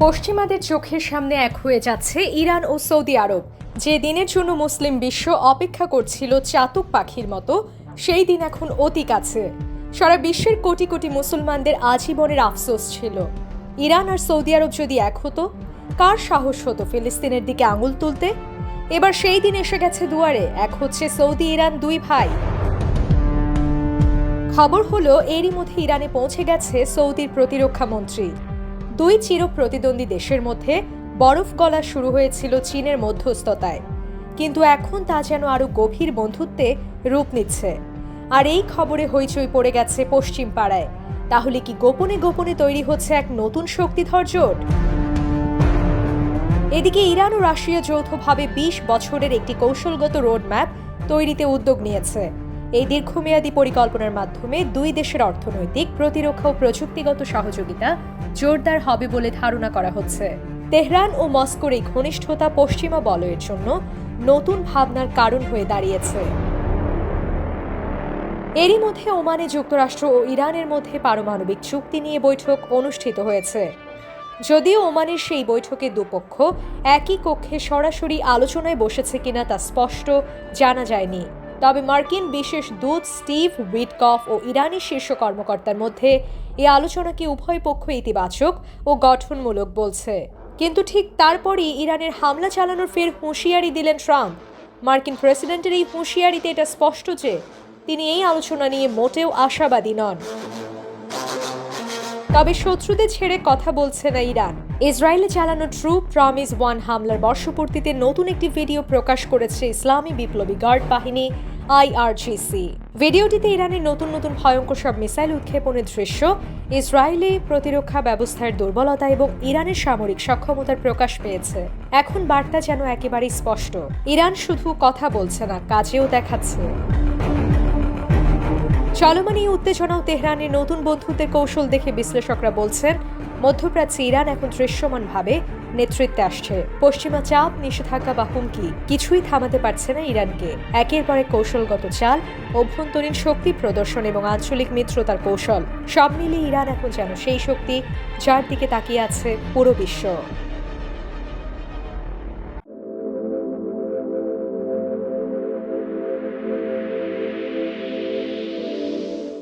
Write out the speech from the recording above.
পশ্চিমাদের চোখের সামনে এক হয়ে যাচ্ছে ইরান ও সৌদি আরব। যে দিনের জন্য মুসলিম বিশ্ব অপেক্ষা করছিল চাতক পাখির মতো, সেই দিন এখন অতি কাছে। সারা বিশ্বের কোটি কোটি মুসলমানদের আজীবনের আফসোস ছিল, ইরান আর সৌদি আরব যদি এক হতো, কার সাহস হতো ফিলিস্তিনের দিকে আঙুল তুলতে? এবার সেই দিন এসে গেছে দুয়ারে, এক হচ্ছে সৌদি ইরান দুই ভাই। খবর হলো এরই মধ্যে ইরানে পৌঁছে গেছে সৌদির প্রতিরক্ষা মন্ত্রী। দুই চির প্রতিদ্বন্দ্বী দেশের মধ্যে বরফ গলা শুরু হয়েছিল চীনের মধ্যস্থতায়, কিন্তু এখন তা যেন আরো গভীর বন্ধুত্বে রূপ নিচ্ছে। আর এই খবরে হইচই পড়ে গেছে পশ্চিম পাড়ায়। তাহলে কি গোপনে গোপনে তৈরি হচ্ছে এক নতুন শক্তিধর জোট? এদিকে ইরান ও রাশিয়া যৌথভাবে 20 বছরের একটি কৌশলগত রোডম্যাপ তৈরিতে উদ্যোগ নিয়েছে। এই দীর্ঘমেয়াদী পরিকল্পনার মাধ্যমে দুই দেশের অর্থনৈতিক, প্রতিরক্ষা ও প্রযুক্তিগত সহযোগিতা জোরদার হবে বলে ধারণা করা হচ্ছে। তেহরান ও মস্কোর এই ঘনিষ্ঠতা পশ্চিমা বলয়ের জন্য নতুন ভাবনার কারণ হয়ে দাঁড়িয়েছে। এরই মধ্যে ওমানে যুক্তরাষ্ট্র ও ইরানের মধ্যে পারমাণবিক চুক্তি নিয়ে বৈঠক অনুষ্ঠিত হয়েছে। যদিও ওমানের সেই বৈঠকে দুপক্ষ একই কক্ষে সরাসরি আলোচনায় বসেছে কিনা তা স্পষ্ট জানা যায়নি। তবে মার্কিন বিশেষ দূত স্টিভ উইটকফ ও ইরানি শীর্ষ কর্মকর্তার মধ্যে এই আলোচনাকে উভয় পক্ষ ইতিবাচক ও গঠনমূলক বলছে। কিন্তু ঠিক তারপরই ইরানের হামলা চালানোর ফের হুঁশিয়ারি দিলেন ট্রাম্প। মার্কিন প্রেসিডেন্টের এই হুঁশিয়ারিতে এটা স্পষ্ট যে তিনি এই আলোচনা নিয়ে মোটেও আশাবাদী নন। তবে শত্রুদের ছেড়ে কথা বলছে না ইরান। ইসরায়েলে চালানো ট্রু প্রমিস 1 হামলার বর্ষপূর্তিতে নতুন একটি ভিডিও প্রকাশ করেছে ইসলামী বিপ্লবী গার্ড বাহিনী IRGC। ভিডিওটিতে ইরানের নতুন নতুন ভয়ঙ্কর সব মিসাইল উৎক্ষেপণের দৃশ্য, ইসরায়েলি প্রতিরক্ষা ব্যবস্থার দুর্বলতা এবং ইরানের সামরিক সক্ষমতার প্রকাশ পেয়েছে। এখন বার্তা যেন একেবারেই স্পষ্ট, ইরান শুধু কথা বলছে না, কাজেও দেখাচ্ছে। চলমান এই উত্তেজনা ও তেহরানের নতুন বন্ধুত্বের কৌশল দেখে বিশ্লেষকরা বলছেন, মধ্যপ্রাচ্যে ইরান এখন দৃশ্যমানভাবে নেতৃত্বে আসছে। পশ্চিমা চাপ, নিষেধাজ্ঞা বা হুমকি কিছুই থামাতে পারছে না ইরানকে। একের পর এক কৌশলগত চাল, অভ্যন্তরীণ শক্তি প্রদর্শন এবং আঞ্চলিক মিত্রতার কৌশল, সব মিলিয়ে ইরান এখন যেন সেই শক্তি যার দিকে তাকিয়ে আছে পুরো বিশ্ব।